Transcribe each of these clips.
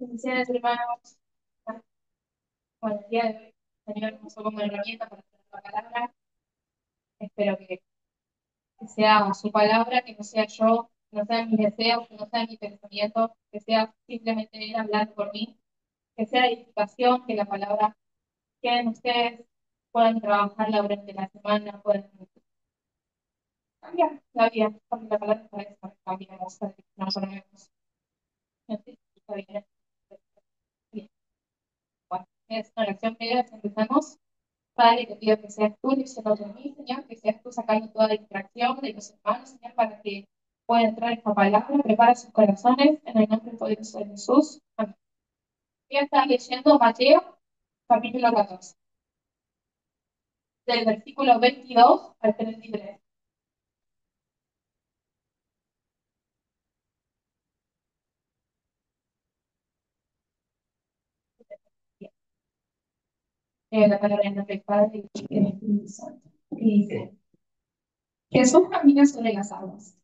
Bendiciones, hermanos. Bueno, el día de hoy, el Señor nos usó como herramienta para hacer la palabra. Espero que sea su palabra, que no sea yo, que no sean mis deseos, que no sean mis pensamientos, que sea simplemente Él hablando por mí, que sea edificación, que la palabra queden ustedes, puedan trabajarla durante la semana, puedan cambiar la vida, porque la palabra para eso, para que cambiemos, para que nos transformemos. Entonces, está bien. Bien. Bueno, es una lección previa, empezamos. Padre, te pido que seas tú diciendo de mí, Señor, que seas tú sacando toda distracción de los hermanos, Señor, para que pueda entrar esta palabra. Prepara sus corazones en el nombre poderoso de Jesús. Amén. Voy a estar leyendo Mateo, capítulo 14, del versículo 22 al 33. La palabra en nombre del Padre y del Espíritu Santo. Y dice, Jesús camina sobre las aguas.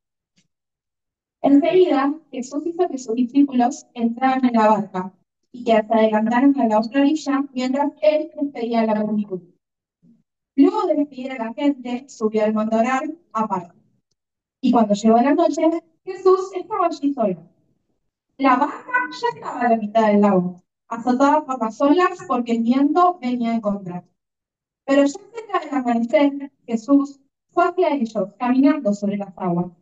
Enseguida, Jesús hizo que sus discípulos entraran en la barca y que se adelantaran a la otra orilla mientras él despedía a la multitud. Luego de despedir a la gente, subió al monte a orar aparte. Y cuando llegó la noche, Jesús estaba allí solo. La barca ya estaba a la mitad del lago, azotada por las olas porque el viento venía en contra. Pero ya cerca del amanecer, Jesús fue hacia ellos, caminando sobre las aguas.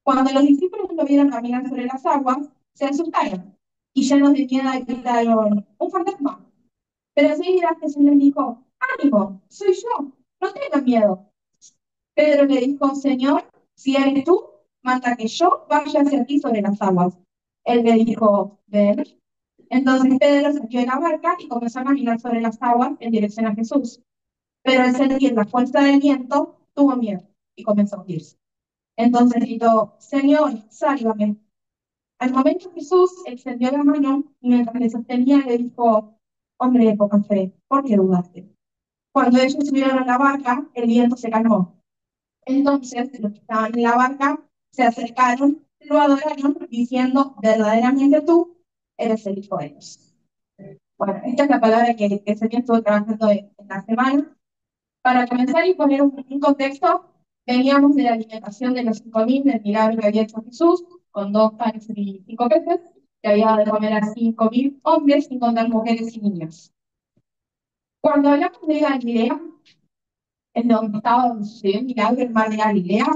Cuando los discípulos lo vieron caminar sobre las aguas, se asustaron y llenos de miedo gritaron, ¡un fantasma! Pero enseguida Jesús les dijo, ánimo, soy yo, no tengan miedo. Pedro le dijo, Señor, si eres tú, manda que yo vaya hacia ti sobre las aguas. Él le dijo, ven. Entonces Pedro salió de la barca y comenzó a caminar sobre las aguas en dirección a Jesús. Pero al sentir la fuerza del viento, tuvo miedo y comenzó a hundirse. Entonces gritó, Señor, sálvame. Al momento Jesús extendió la mano y mientras le sostenía le dijo, hombre de poca fe, ¿por qué dudaste? Cuando ellos subieron a la barca, el viento se calmó. Entonces los que estaban en la barca se acercaron, lo adoraron, diciendo, verdaderamente tú eres el Hijo de Dios. Bueno, esta es la palabra que el Señor estuvo trabajando en la semana. Para comenzar y poner un contexto, veníamos de la alimentación de los 5.000, del milagro que había hecho Jesús, con 2 panes y 5 peces, que había dado de comer a 5.000 hombres, sin contar mujeres y niños. Cuando hablamos de Galilea, en donde estaba sucediendo el milagro, el mar de Galilea,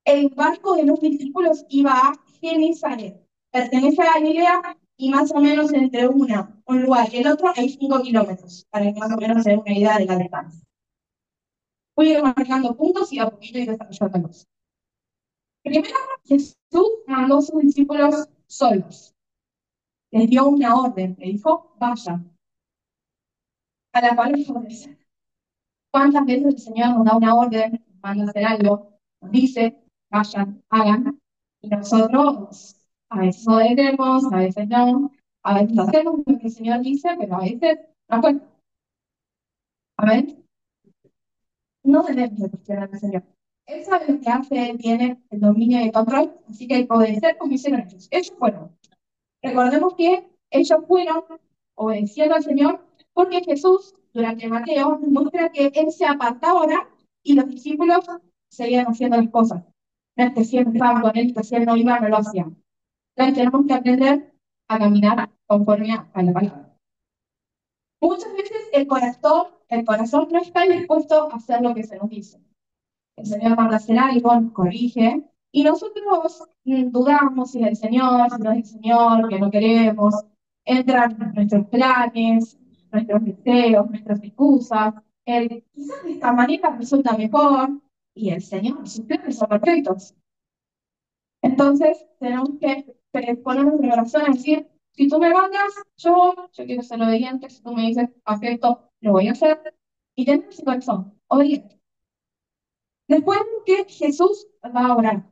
el barco de los discípulos iba a Genesaret. Pertenece a Galilea y más o menos entre un lugar y el otro hay 5 kilómetros, para que más o menos se den una idea de la distancia. Voy a ir marcando puntos y a poquito ir desarrollándolos. Primero, Jesús mandó a sus discípulos solos. Les dio una orden, le dijo, vayan. A la cual obedecer. ¿Cuántas veces el Señor nos da una orden, nos manda a hacer algo, nos dice, vayan, hagan, y nosotros a veces obedecemos, a veces no, a veces hacemos lo que el Señor dice, pero a veces no cuenta. Amén. No debemos de cuestionar al Señor. Él sabe lo que hace, él tiene el dominio y el control, así que hay que obedecer como hicieron ellos. Ellos fueron. Recordemos que ellos fueron obedeciendo al Señor porque Jesús, durante Mateo, nos muestra que Él se apartaba ahora y los discípulos seguían haciendo las cosas. No es que siempre estaban con Él, que si Él no iba, no lo hacían. Entonces tenemos que aprender a caminar conforme a la palabra. Muchas veces el corazón no está dispuesto a hacer lo que se nos dice. El Señor manda a hacer algo, nos corrige, y nosotros dudamos si es el Señor, si no es el Señor, que no queremos, entran nuestros planes, nuestros deseos, nuestras excusas, quizás de esta manera resulta mejor, y el Señor, sus planes son perfectos. Entonces, tenemos que poner nuestro corazón a decir, si tú me mandas, yo quiero ser obediente, si tú me dices, acepto, lo voy a hacer, y tener ese corazón, obediente. Después que Jesús va a orar,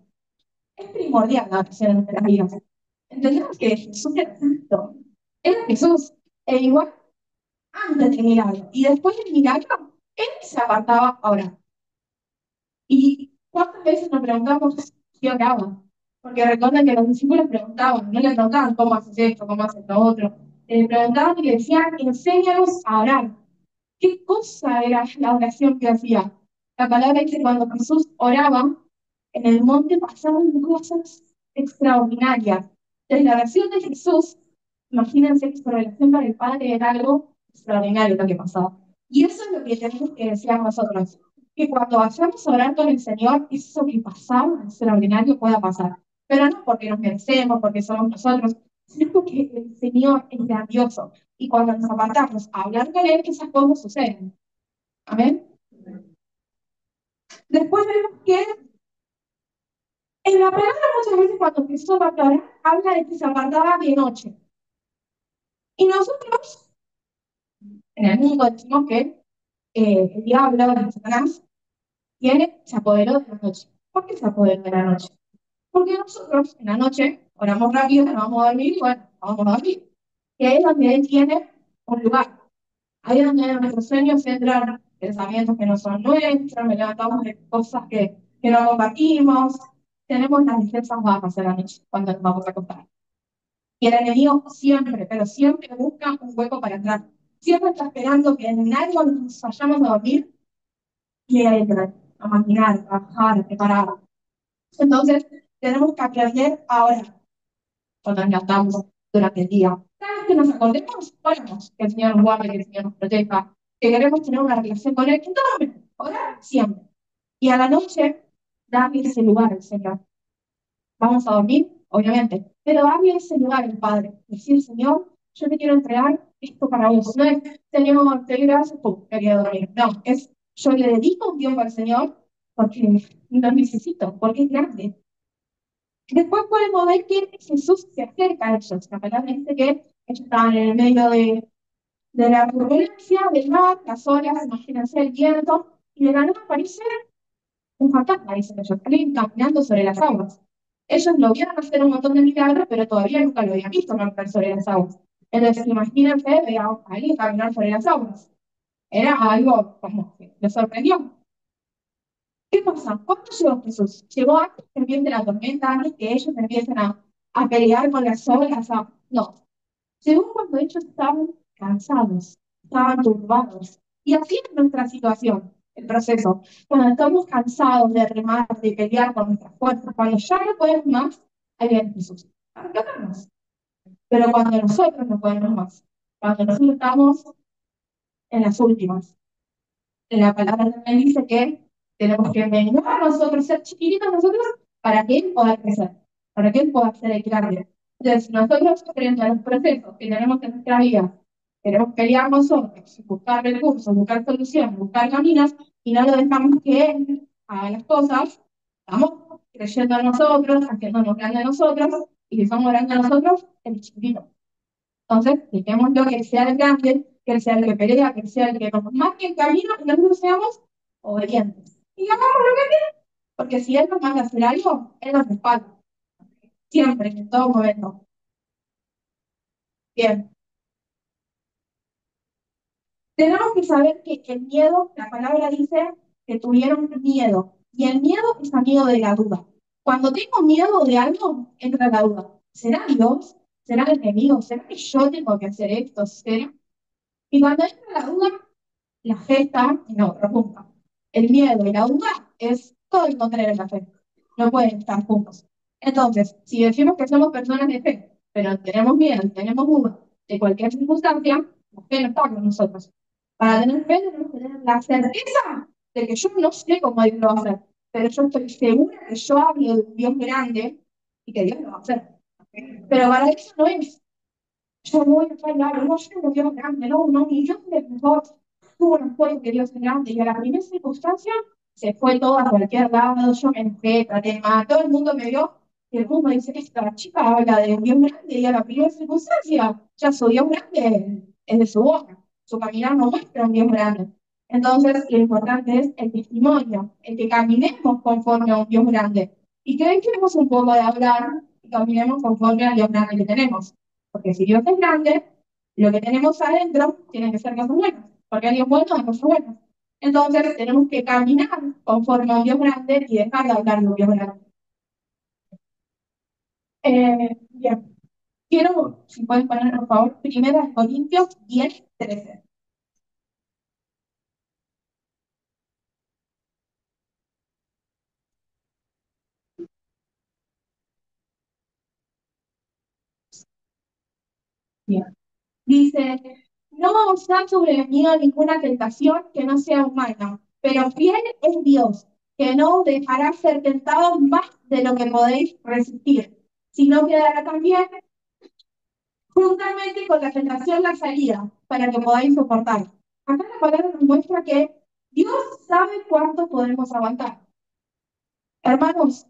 es primordial la oración en nuestras vidas. Entendemos que Jesús era Cristo, era Jesús, e igual antes del milagro y después del milagro, él se apartaba a orar. ¿Y cuántas veces nos preguntamos qué oraba? Porque recuerden que los discípulos preguntaban, no le preguntaban cómo haces esto, cómo haces lo otro. Le preguntaban y le decían, enséñanos a orar. ¿Qué cosa era la oración que hacía? La palabra dice que cuando Jesús oraba, en el monte pasaban cosas extraordinarias. Desde la oración de Jesús, imagínense que su relación con el Padre era algo extraordinario lo que pasaba. Y eso es lo que tenemos que decir nosotros. Que cuando vayamos a orar con el Señor, eso que pasaba, extraordinario, pueda pasar. Pero no porque nos merecemos, porque somos nosotros, sino porque el Señor es grandioso. Y cuando nos apartamos a hablar con Él, esas cosas suceden. Amén. Después vemos que en la palabra muchas veces cuando Jesús apartaba, habla de que se apartaba de noche. Y nosotros, en el mundo, decimos que el diablo, el Satanás, se apoderó de la noche. ¿Por qué se apoderó de la noche? Porque nosotros en la noche oramos rápido, nos vamos a dormir y bueno, vamos a dormir. Y ahí es donde Él tiene un lugar. Ahí es donde en nuestros sueños entran pensamientos que no son nuestros, nos levantamos de cosas que no compartimos, tenemos las defensas bajas en la noche cuando nos vamos a acostar. Y el enemigo siempre, pero siempre busca un hueco para entrar. Siempre está esperando que en algo nos vayamos a dormir y a entrar, a maquinar, a trabajar, a preparar. Entonces, tenemos que aprender ahora, cuando nos levantamos durante el día. Cada vez que nos acordemos, oramos, que el Señor nos guarde, que el Señor nos proteja, que queremos tener una relación con Él, que todo momento, orar siempre. Y a la noche, darle ese lugar al Señor. Vamos a dormir, obviamente, pero darle ese lugar al Padre. Decir, Señor, yo te quiero entregar esto para vos. No es, Señor, te doy gracias, pum, quería dormir. No, es, yo le dedico un tiempo al Señor porque lo necesito, porque es grande. Después podemos ver que Jesús se acerca a ellos. La palabra dice que ellos estaban en el medio de la turbulencia, del mar, las olas, imagínense el viento, y de la nada aparece un fantasma, dicen ellos, alguien caminando sobre las aguas. Ellos lo vieron hacer un montón de milagros, pero todavía nunca lo habían visto caminar sobre las aguas. Entonces, imagínense ver a alguien caminar sobre las aguas. Era algo como que les sorprendió. ¿Qué pasa? ¿Cuándo llegó Jesús? Llegó antes que empiece la tormenta, antes que ellos empiecen a pelear con las olas. No, llegó cuando ellos estaban cansados, estaban turbados. Y así es nuestra situación, el proceso. Cuando estamos cansados de remar, de pelear con nuestras fuerzas, cuando ya no podemos más, ahí viene Jesús. A rescatarnos. Pero cuando nosotros no podemos más, cuando nosotros estamos en las últimas, la palabra también dice que tenemos que menguar nosotros, ser chiquititos nosotros, para que Él pueda crecer, para que Él pueda ser el grande. Entonces, nosotros, frente a los procesos que tenemos en nuestra vida, queremos pelear nosotros, buscar recursos, buscar soluciones, buscar caminos, y no lo dejamos que Él haga las cosas, estamos creyendo en nosotros, haciéndonos grandes nosotros, y si somos grandes nosotros, el chiquitito. Entonces, dejémoslo que sea el grande, que él sea el que pelea, que él sea el que nos marque el camino y nosotros seamos obedientes. Y hagamos lo que quiera, porque si él nos manda a hacer algo, él nos respalda. Siempre, en todo momento. Bien. Tenemos que saber que el miedo, la palabra dice que tuvieron miedo. Y el miedo es amigo de la duda. Cuando tengo miedo de algo, entra la duda. ¿Será Dios? ¿Será el enemigo? ¿Será que yo tengo que hacer esto? ¿Será? Y cuando entra la duda, la fe está en otro punto. El miedo y la duda es todo el contrario de la fe. No pueden estar juntos. Entonces, si decimos que somos personas de fe, pero tenemos miedo y tenemos duda de cualquier circunstancia, la fe no está con nosotros. Para tener fe tenemos que tener la certeza de que yo no sé cómo Dios lo va a hacer, pero yo estoy segura que yo hablo de un Dios grande y que Dios lo va a hacer. Pero para eso no es yo voy a fallar, no sé lo que es grande, no, no, ni yo de mejor tuvo un apoyo que Dios es grande, y a la primera circunstancia se fue todo a cualquier lado, yo me enojé, traté mal, todo el mundo me vio, y el mundo dice, esta chica habla de un Dios grande, y a la primera circunstancia, ya su Dios grande es de su boca, su caminar no muestra un Dios grande. Entonces, lo importante es el testimonio, el que caminemos conforme a un Dios grande, y que dejemos un poco de hablar y caminemos conforme al Dios grande que tenemos. Porque si Dios es grande, lo que tenemos adentro tiene que ser cosas buenas. Porque a Dios bueno hay cosas buenas. Entonces tenemos que caminar conforme a un Dios grande y dejar de hablar de un Dios grande. Bien, quiero, si pueden poner por favor, Primera de Corintios 10:13. Bien. Dice, no os ha sobrevenido ninguna tentación que no sea humana, pero fiel es Dios, que no os dejará ser tentados más de lo que podéis resistir, sino que dará también juntamente con la tentación la salida, para que podáis soportar. Acá la palabra nos muestra que Dios sabe cuánto podemos aguantar. Hermanos,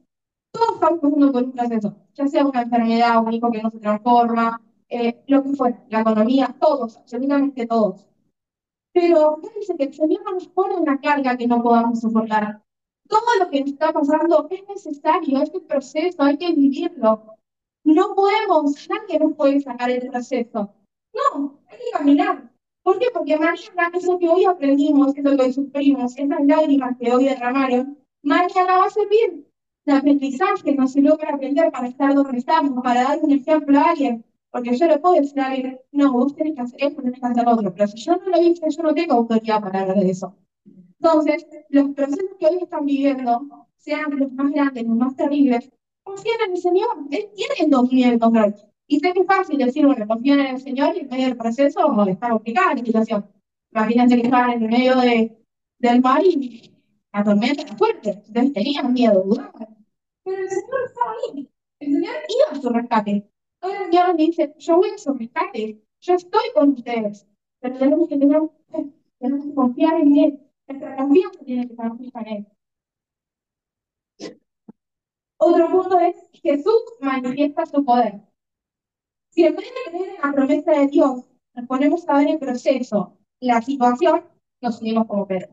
todos estamos pasando por un proceso, ya sea una enfermedad, un hijo que no se transforma, lo que fuera, la economía, todos, absolutamente todos. Pero fíjense que el Señor no nos pone una carga que no podamos soportar. Todo lo que nos está pasando es necesario, es un proceso, hay que vivirlo. No podemos, nadie nos puede sacar el proceso. No, hay que caminar. ¿Por qué? Porque mañana eso que hoy aprendimos, eso que hoy sufrimos, esas lágrimas que hoy derramaron, mañana va a servir. El aprendizaje no se logra aprender para estar donde estamos, para dar un ejemplo a alguien. Porque yo le puedo decir a alguien, no, vos tenés que hacer esto, tenés que hacer lo otro. Pero si yo no lo hice, yo no tengo autoridad para hablar de eso. Entonces, los procesos que hoy están viviendo, sean los más grandes, los más terribles, confíen en el Señor. Él tiene el dominio y el control. Y sé que es fácil decir, bueno, confíen en el Señor y en medio del proceso o está complicada la situación. Imagínense que estaban en el medio del mar y la tormenta era fuerte. Entonces tenían miedo, dudaban. Pero el Señor estaba ahí. El Señor iba a su rescate. Ahora el Señor dice, yo voy a su rescate. Yo estoy con ustedes. Pero tenemos que tener fe, tenemos que confiar en Él. Nuestra confianza tiene que estar fija en Él. Otro punto es, Jesús manifiesta su poder. Si en vez de creer en la promesa de Dios, nos ponemos a ver el proceso, la situación, nos unimos como Pedro.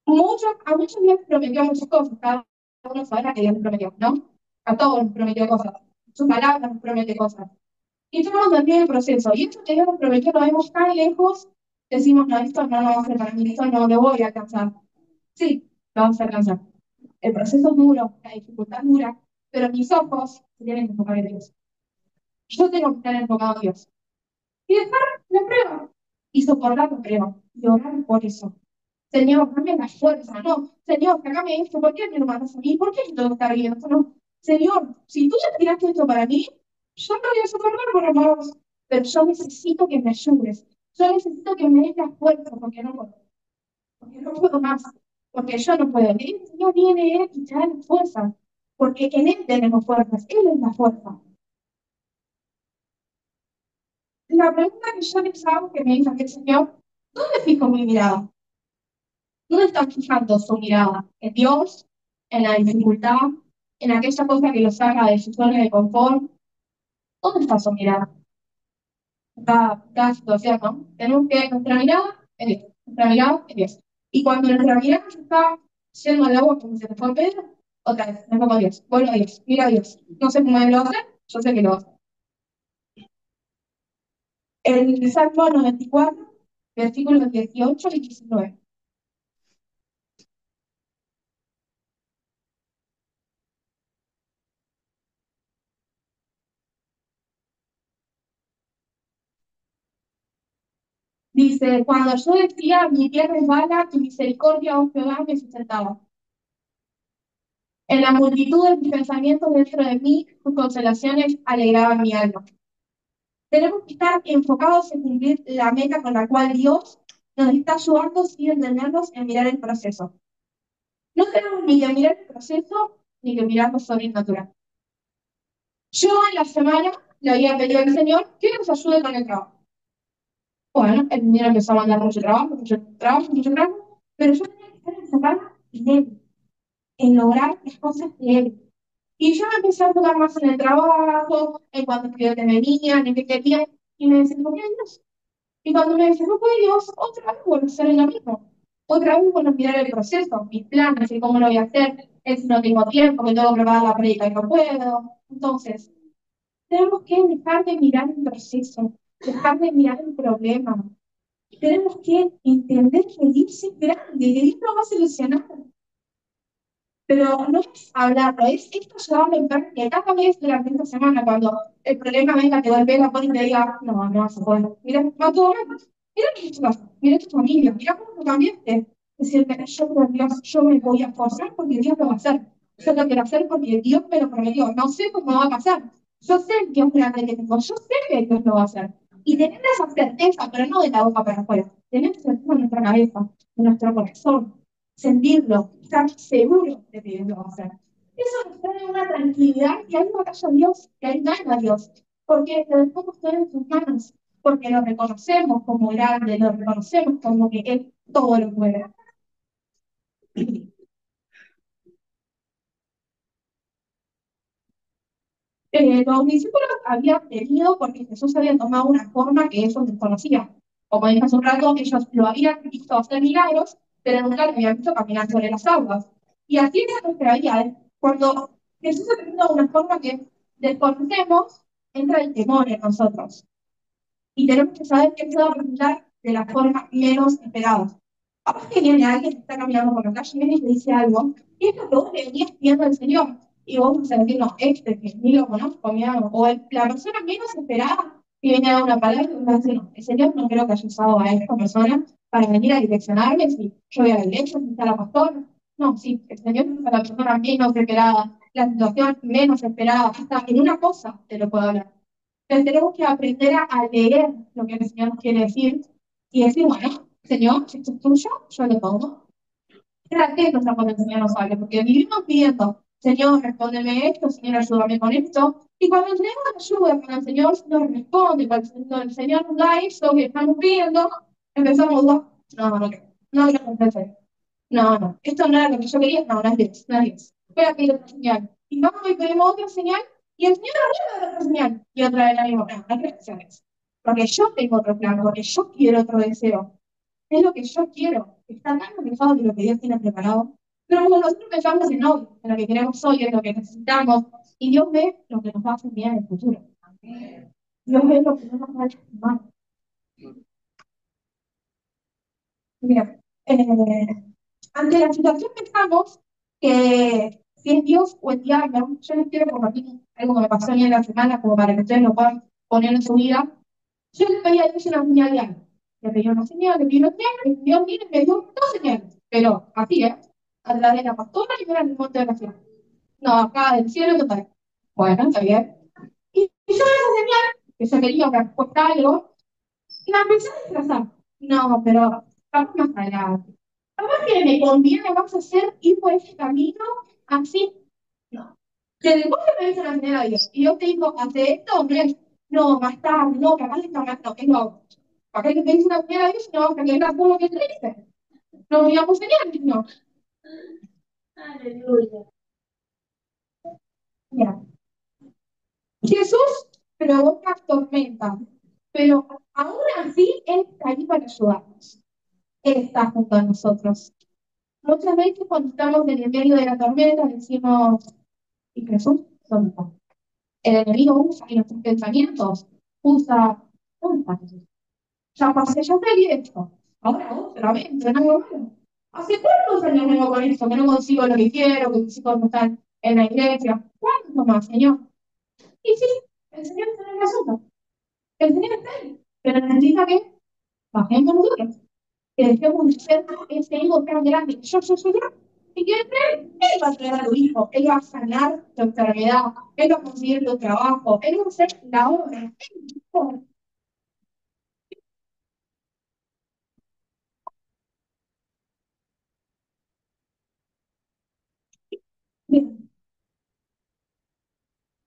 A muchos Dios prometió muchas cosas, cada uno sabrá que Dios nos prometió, ¿no? A todos nos prometió cosas. Su palabra nos promete cosas. Y estamos también en el proceso. Y esto que Dios nos prometió lo vemos tan lejos, decimos, no, esto no va a ser para mí, esto no lo voy a alcanzar. Sí, lo vamos a alcanzar. El proceso es duro, la dificultad es dura, pero mis ojos se tienen que enfocar en Dios. Yo tengo que estar enfocado en Dios. Y dejar la prueba. Y soportar la prueba. Y orar por eso. Señor, dame la fuerza. No, Señor, sacame esto. ¿Por qué me lo mandas a mí? ¿Por qué yo tengo que estar bien? No. Señor, si tú ya tiraste esto para mí, yo no voy a soportar por amor. Pero yo necesito que me ayudes. Yo necesito que me des la fuerza porque no puedo. Porque no puedo más. Porque yo no puedo. Y el Señor viene Él y trae fuerza. Porque en Él tenemos fuerzas. Él es la fuerza. La pregunta que yo les hago, que me dice el Señor, ¿dónde fijo mi mirada? ¿Dónde está fijando su mirada? ¿En Dios? ¿En la dificultad? ¿En aquella cosa que lo saca de su zona de confort? ¿Dónde está su mirada? Cada situación, ¿no? Tenemos que nuestra mirada en Dios. Nuestra mirada en Dios. Y cuando nuestra mirada se está yendo al agua, como se te fue Pedro, otra vez, me pongo a Dios, vuelvo a Dios, mira a Dios. No sé cómo él lo hace, yo sé que lo hace. El Salmo 94, versículos 18 y 19. Dice, cuando yo decía, mi tierra es mala, tu misericordia, oh Jehová, me sustentaba. En la multitud de mis pensamientos dentro de mí, tus consolaciones alegraban mi alma. Tenemos que estar enfocados en cumplir la meta con la cual Dios nos está ayudando sin entendernos en mirar el proceso. No tenemos ni que mirar el proceso ni que mirar lo sobrenatural. Yo en la semana le había pedido al Señor que nos ayude con el trabajo. Bueno, el Señor empezó a mandar mucho trabajo, mucho trabajo, mucho trabajo, pero yo tenía que estar enfocada en Él, en lograr las cosas de Él. Y yo me empecé a enfocar más en el trabajo, en cuántos clientes venían, en qué querían, y me desenfoqué en Dios. Y cuando me desenfoqué en Dios, otra vez vuelvo a hacer lo mismo. Otra vez vuelvo a mirar el proceso, mis planes, y cómo lo voy a hacer, es si no tengo tiempo, que tengo que preparar la predica y no puedo. Entonces, tenemos que dejar de mirar el proceso, dejar de mirar el problema. Tenemos que entender que Dios es grande, que Dios nos va a solucionar. Pero no es hablarlo, es esto llevarlo en práctica. Cada vez durante esta semana, cuando el problema venga, te golpee la puerta y te diga, no, no vas a poder. Mira, va todo mal. Mira que tu casa, mira tu familia, mira cómo lo cambiaste. Decirte, yo por Dios, yo me voy a esforzar porque Dios lo va a hacer. Yo lo quiero hacer porque Dios me lo prometió. No sé cómo va a pasar. Yo sé el Dios grande que tengo, yo sé que Dios lo va a hacer. Y tener esa certeza, pero no de la boca para afuera, tener esa certeza en nuestra cabeza, en nuestro corazón, sentirlo, estar seguro de que Dios lo va a hacer. Eso nos trae una tranquilidad y ahí batalla a Dios, que ahí gana a Dios, porque lo dejamos todo en sus manos, porque lo reconocemos como grande, lo reconocemos como que Él todo lo puede. Los discípulos habían tenido porque Jesús había tomado una forma que ellos desconocían. Como dije hace un rato, ellos lo habían visto hacer milagros, pero nunca lo habían visto caminar sobre las aguas. Y así es nuestra vida. Cuando Jesús ha tenido una forma que desconocemos, entra el temor en nosotros. Y tenemos que saber que se va a presentar de la forma menos esperada. Capaz que viene alguien que está caminando por la calle y viene y te dice algo, y es lo que vos le venías pidiendo al Señor. Y vos vas a decir, no, este que ni lo conozco, mira, o la persona menos esperada que viene a dar una palabra y vos vas a decir, no, el Señor no creo que haya usado a esta persona para venir a direccionarme si yo voy a la iglesia, si está la pastora. No, sí, el Señor es la persona menos esperada, la situación menos esperada, hasta en una cosa te lo puedo hablar. Entonces tenemos que aprender a leer lo que el Señor nos quiere decir y decir, bueno, Señor, si esto es tuyo, yo lo pongo. Ser atentos a cuando el Señor nos hable, porque vivimos pidiendo, Señor, respóndeme esto, Señor, ayúdame con esto. Y cuando el Señor nos ayuda, cuando el Señor nos responde, cuando el Señor nos da eso que estamos pidiendo, empezamos a dudar, no, no, no, no, no, no, no, esto no era lo que yo quería, no, no es Dios, no es Dios. Voy a pedir otra señal. Y vamos y pedimos otra señal, y el Señor nos da otra señal. Y otra vez la misma, no, no creo que sea eso. Porque yo tengo otro plan, porque yo quiero otro deseo. Es lo que yo quiero. Está tan alejado de lo que Dios tiene preparado. Pero como nosotros pensamos en hoy, en lo que queremos hoy, en lo que necesitamos, y Dios ve lo que nos va a hacer bien en el futuro. Dios ve lo que no nos va a lastimar. Mira, ante la situación pensamos que si es Dios o el diablo, yo les quiero compartir algo que me pasó a mí en la semana, como para que ustedes lo puedan poner en su vida. Yo le pedí a Dios una señal de algo. Le pedí una señal, le pedí una señal, y Dios viene y me dio dos señales. Pero así, ¿eh? A través de la pastora y era el monte de oración. No, acá del cielo total. Bueno, está bien. Y yo esa señal, que yo quería una respuesta a algo, la empecé a disfrazar. No, pero vamos más adelante. Capaz que me conviene más hacer ir por ese camino así. No. Que después que me dice la señora Dios, y yo te digo, hace esto, hombre, no, más tarde, no, capaz que está más, no, que no. Capaz que te dice la señora Dios, no, que no por lo que te dice. No digamos señales, no. Aleluya. Mira, Jesús provoca tormenta, pero aún así Él está ahí para ayudarnos. Él está junto a nosotros. Muchas veces cuando estamos en el medio de la tormenta decimos, ¿y Jesús dónde está? El enemigo usa y nuestros pensamientos, usa, ¿dónde está Jesús? Ya pasé, ya salí de esto. Ahora otra vez, en algo malo. ¿Hace cuántos años vengo con esto? Que no consigo lo que quiero, que mis hijos no están en la iglesia. ¿Cuánto más, Señor? Y sí, el Señor está en el asunto. El Señor está ahí. Pero necesita que bajemos nosotros. Que dejemos de ser ese ego tan grande. Yo. Y que él va a traer a tu hijo, él va a sanar tu enfermedad, él va a conseguir tu trabajo, él va a hacer la obra. Bien,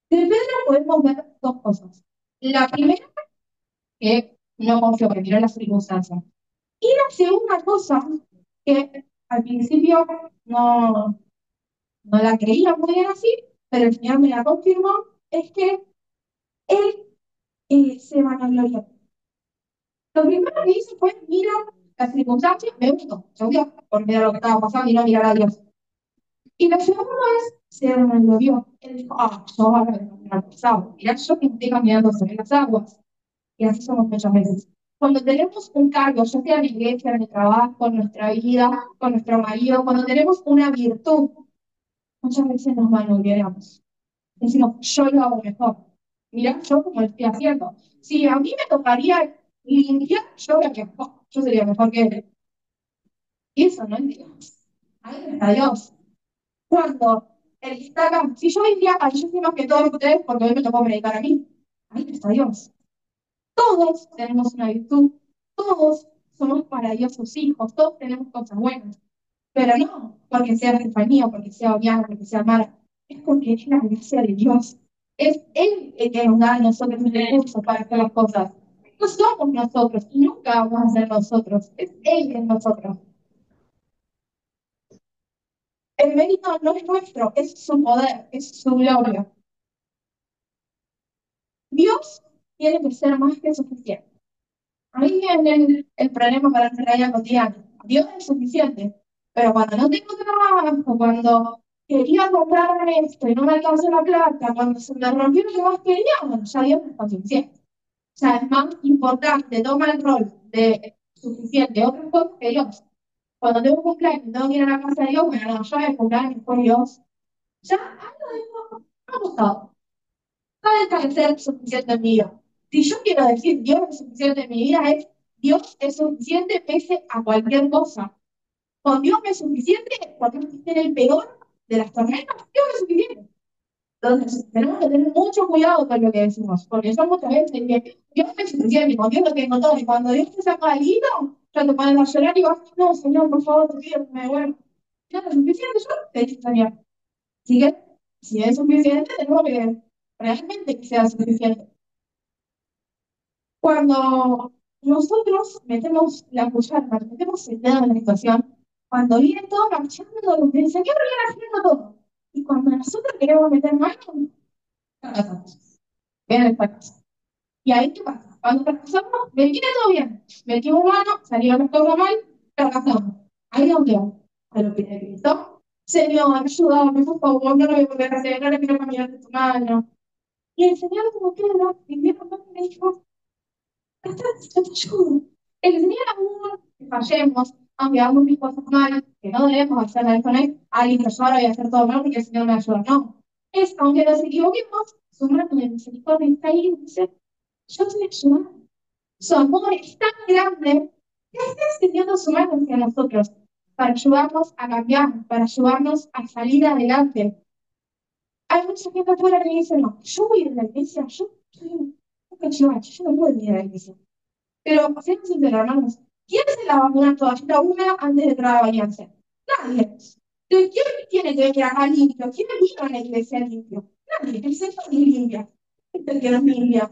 de Pedro podemos ver dos cosas. La primera, que no confío, que miró las circunstancias. Y la segunda cosa, que al principio no, no la creía muy bien así, pero el Señor me la confirmó, es que él se vanaglorió. Lo primero que hice fue mirar las circunstancias, me gustó, se odió por mirar lo que estaba pasando y no mirar a Dios. Y la segunda vez se vanaglorió. Él dijo, yo ahora voy a caminar por las aguas. Mirá, yo que estoy caminando sobre las aguas. Y así somos muchas veces. Cuando tenemos un cargo, ya sea en la iglesia, en el trabajo, en nuestra vida, con nuestro marido, cuando tenemos una virtud, muchas veces nos vanagloriamos. Decimos, yo lo hago mejor. Mirá, yo como lo estoy haciendo. Si a mí me tocaría limpiar, yo sería mejor que él. Y eso no es Dios. Ahí no está Dios. Cuando el que está acá, si yo diría, ay, yo soy más que todos ustedes porque hoy me tocó predicar a mí, ahí no está Dios. Todos tenemos una virtud, todos somos para Dios sus hijos, todos tenemos cosas buenas. Pero no porque sea Estefanía, porque sea Oriana, porque sea Mara, es porque es la gracia de Dios. Es Él el que nos da a nosotros el recurso para hacer las cosas. No somos nosotros y nunca vamos a ser nosotros. Es Él en nosotros. El mérito no es nuestro, es su poder, es su gloria. Dios tiene que ser más que suficiente. Ahí viene el problema para nuestra vida cotidiana. Dios es suficiente, pero cuando no tengo trabajo, cuando quería comprarme esto y no me alcanzó la plata, cuando se me rompió lo que más quería, bueno, ya Dios no está suficiente. O sea, es más importante, toma el rol de suficiente otras cosas que Dios. Cuando tengo un cumpleaños y tengo que ir a la casa de Dios, bueno, no, yo voy a cumpleaños con Dios. Ya algo de esto me ha gustado. No deja de ser suficiente en mi vida. Si yo quiero decir Dios es suficiente en mi vida, es Dios es suficiente pese a cualquier cosa. Con Dios me es suficiente cuando esté en el peor de las tormentas, Dios me es suficiente. Entonces, tenemos que tener mucho cuidado con lo que decimos, porque son muchas veces que Dios me es suficiente, con Dios lo tengo todo, y cuando Dios te saca algo, ya te pones a llorar y vas, no, Señor, por favor, te pido que me devuelva. Dios es suficiente, yo te digo, Señor. Así que, si es suficiente, tenemos que realmente que sea suficiente. Cuando nosotros metemos la cuchara, metemos el dedo en la situación, cuando viene todo marchando, el Señor viene haciendo todo. Y cuando nosotros queremos meter mano, fracasamos. Viene el fracaso. Y ahí, ¿qué pasa? Cuando fracasamos, me viene todo bien. Metimos mano, salió las cosas mal, fracasamos. Ahí es donde vamos. A lo que de Cristo. Señor, ayúdame, por favor, no lo voy a poder hacer, no le quiero caminar de tu mano. Y el Señor, como que no, y me dijo, yo te ayudo. El Señor aún que fallemos, aunque hagamos mis cosas mal, que no debemos hacer eso con él, alguien que yo ahora voy a hacer todo mal porque el Señor me ayuda. No. Es, aunque nos equivoquemos, su mano de misericordia está ahí y dice, yo te ayudo. Su amor es tan grande que está extendiendo su mano hacia nosotros para ayudarnos a cambiar, para ayudarnos a salir adelante. Hay mucha gente afuera que dice, no, yo voy a ir a la iglesia, yo soy un cachivache, yo no puedo ir a la iglesia. Pero, seamos sinceros, hermanos, ¿quién se lava una toallita húmeda antes de entrar a bañarse? Nadie. Entonces, ¿quién tiene que venir acá limpio? ¿Quién vino a la iglesia limpio? Nadie. El Señor ni limpia. Es el que nos limpia.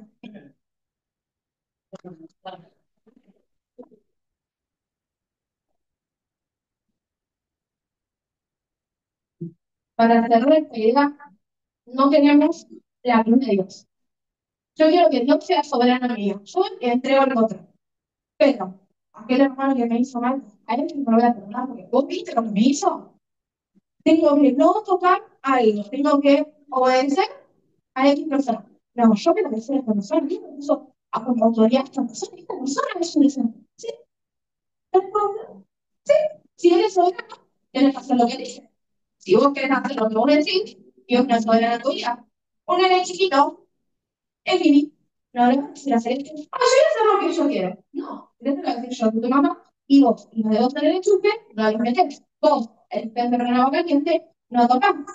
Para cerrar esta idea, no tenemos la luz de Dios. Yo quiero que Dios sea soberano mío. Yo le entrego al otro. Pero, aquel hermano que me hizo mal, a él no lo voy a perdonar porque vos viste lo que me hizo. Tengo que no tocar algo, tengo que obedecer a X persona. No, yo quiero que sea esta persona, y eso a con autoridad esta persona es una sí, sí, si eres soberano, tienes que hacer lo que dice. Si vos querés hacer lo que vos decís, Dios no es soberano en tu vida. Un nene chiquito, es Vivi, no le vas a decir hacer esto. Ah, yo voy a hacer lo que yo quiero. No, tienes que decir yo, tu mamá, y vos, y los de vos en el enchufe, no los metés. Vos, el pez de agua caliente, no tocamos.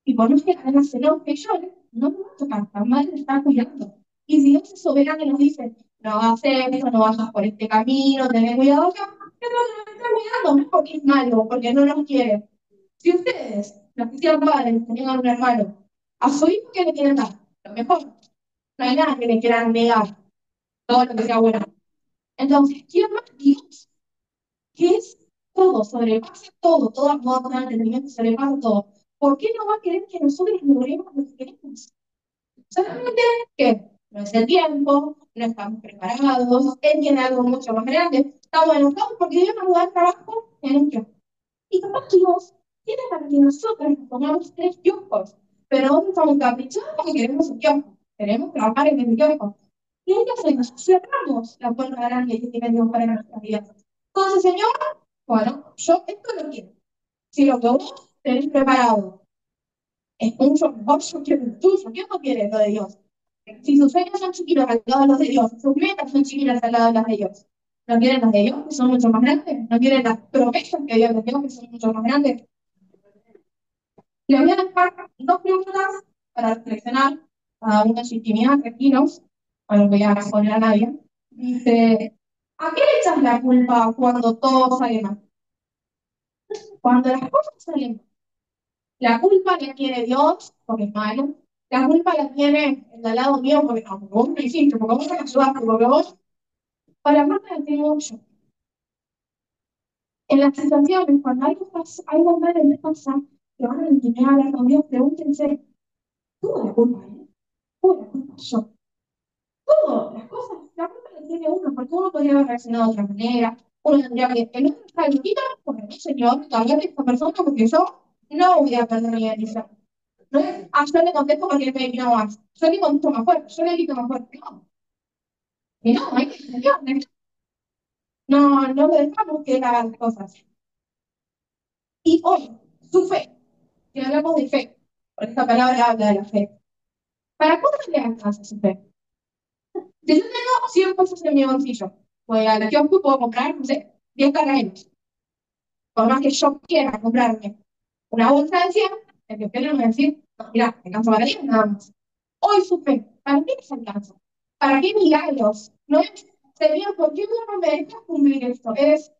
Y por más que además se enoje y llore, no me va a tocar, la madre me está cuidando. Y si Dios es soberano y nos dice, no hagas esto, no vayas por este camino, ten cuidado acá, es porque nos está cuidando, no es porque es malo, porque no nos quiere. Si ustedes, los que sean padres, tenían un hermano, a su hijo, ¿qué le quieren dar? Lo mejor. No hay nada que le quieran negar, todo lo que sea bueno. Entonces, ¿quién más Dios? Que es todo, sobrepasa todo, todo modo de entendimiento, sobrepasa todo. ¿Por qué no va a querer que nosotros logremos lo que queremos? Solamente que no es el tiempo, no estamos preparados, él tiene algo mucho más grande, estamos enojados porque Dios nos da el trabajo en un kiosco. Y capaz que Dios tiene para que nosotros nos pongamos 3 kioscos, pero nosotros estamos caprichosos porque queremos un kiosco, queremos trabajar en el kiosco. Y ahí hacemos, cerramos la puerta grande que tiene Dios para nuestra vida. Entonces, Señor, bueno, yo esto lo quiero. Si lo que vos tenés preparado es mucho mejor, yo quiero el tuyo. ¿Quién no quiere lo de Dios? Si sus sueños son chiquitos al lado de los de Dios, sus metas son chiquitas al lado de las de Dios. ¿No quieren las de Dios, que son mucho más grandes? ¿No quieren las promesas que Dios les dio, que son mucho más grandes? Les voy a dejar dos preguntas para reflexionar, a una intimidad, tranquilos, a lo que voy a poner a nadie. Dice, ¿a qué le echas la culpa cuando todo sale mal? Cuando las cosas salen mal. La culpa la tiene Dios, porque es malo. La culpa la tiene el de al lado mío, porque no, porque vos me hiciste, porque vos me ayudaste, porque vos... Para más la tengo yo. En las situaciones, cuando algo malo les pasa, que van a la intimidad a hablar con Dios, pregúntense, ¿tuvo la culpa él? ¿Tuvo la culpa yo? Todo, las cosas, la culpa la tiene uno, porque uno podría haber reaccionado de otra manera, uno tendría que, el otro está liquida, porque no, señor, cambiate esta persona, porque yo no voy a perder mi bendición. No es, yo le contesto porque él me vino más. Yo le contesto más fuerte, yo le grito más fuerte. No, y no, hay que entenderle. No, no le dejamos que él haga las cosas. Y hoy, su fe, si hablamos de fe, por esta palabra habla de la fe. ¿Para cuándo le alcanza su fe? Si yo tengo 100 pesos en mi bolsillo, voy a la kiosco y puedo comprar, no sé, 10 carreras. Por más que yo quiera comprarme una bolsa de 100, el kiosquero me va a decir, no, mira, me alcanza para 10 nada más. Hoy supe, ¿para qué les alcanza? ¿Para qué milagros? No es, Señor, ¿por qué no me dejas cumplir esto? Es,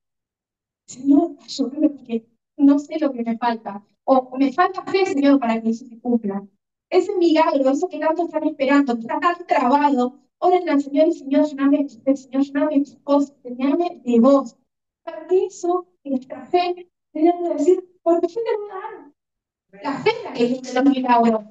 Señor, ayúdame porque no sé lo que me falta. O me falta fe, Señor, para que eso se cumpla. Ese milagro, eso que tanto están esperando, que está tan trabado, oren al Señor y Señor, llename de fe, Señor, llename de tus cosas, llename de vos. Para que eso, en nuestra fe, tenemos que decir, porque yo te voy a dar. La fe es la que cumple los milagros.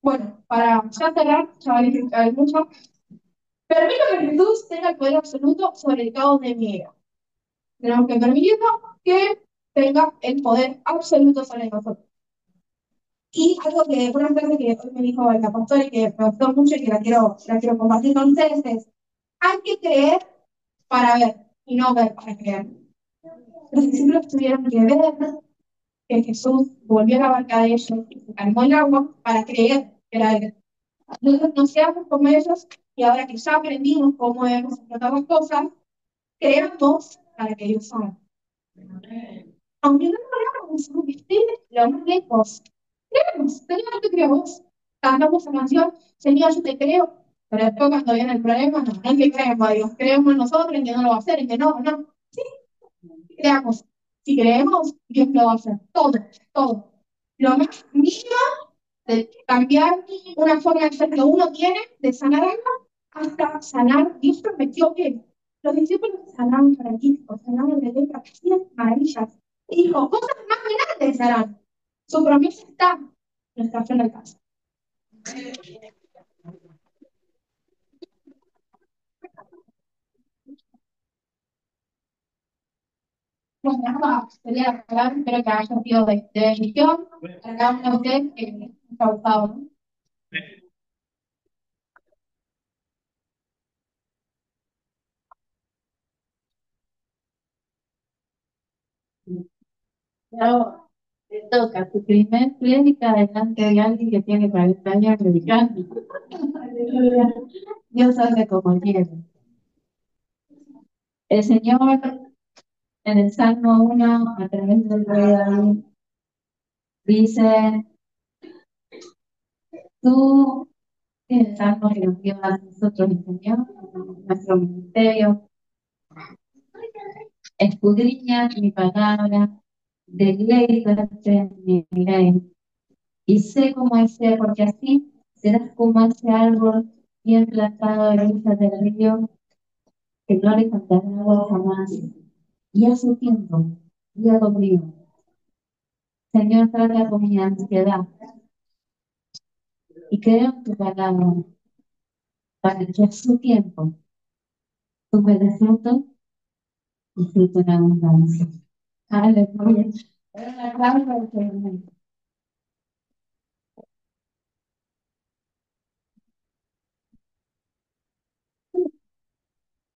Bueno, para ya cerrar, ya vale que hay mucho. Permito que Jesús tenga el poder absoluto sobre el caos de mi vida. Tenemos que permitirlo que tenga el poder absoluto sobre nosotros. Y algo que, una frase que hoy me dijo la pastora y que me gustó mucho y que la quiero compartir con ustedes es, hay que creer para ver y no ver para creer. Los discípulos tuvieron que ver que Jesús volvió a la barca de ellos y se calmó el agua para creer que era él. Nosotros no seamos como ellos y ahora que ya aprendimos cómo debemos tratar las cosas, creamos para que Dios haga. Aunque no lo hagamos, aunque esté lo más lejos, creemos, Señor, yo te creo a vos. Cantamos esa canción, Señor, yo te creo, pero después cuando viene el problema, no, no es que creemos a Dios, creemos en nosotros, en que no lo va a hacer, en que no, no. Sí, creamos. Si creemos, Dios lo va a hacer. Todo, todo. Lo más mínimo de cambiar una forma de ser que uno tiene, de sanar algo, hasta sanar. Dios prometió que los discípulos sanaban paralíticos, sanaban de lepra, hacían maravillas. Y dijo, cosas más grandes harán. Su promesa está, nuestra fe no alcanza. Bueno, nada, quería hablar, espero que haya sido de bendición para cada uno de ustedes que les ha gustado, ¿no? Claro, te toca tu primer prédica delante de alguien que tiene 40 años predicando. Aleluya. Dios hace como quiere. El Señor en el Salmo 1, a través del rey David, dice, tú, en el Salmo que nos dio a nosotros el Señor, nuestro ministerio, escudriña mi palabra, deleítate en mi ley. Y sé cómo ese, porque así serás como ese árbol bien plantado a la orilla del río, que no le faltará agua jamás. Y a su tiempo, día conmigo. Señor, trata con mi ansiedad y creo en tu palabra, para que a su tiempo tú me des fruto y fruto en abundancia. Aleluya. Un aplauso al Señor.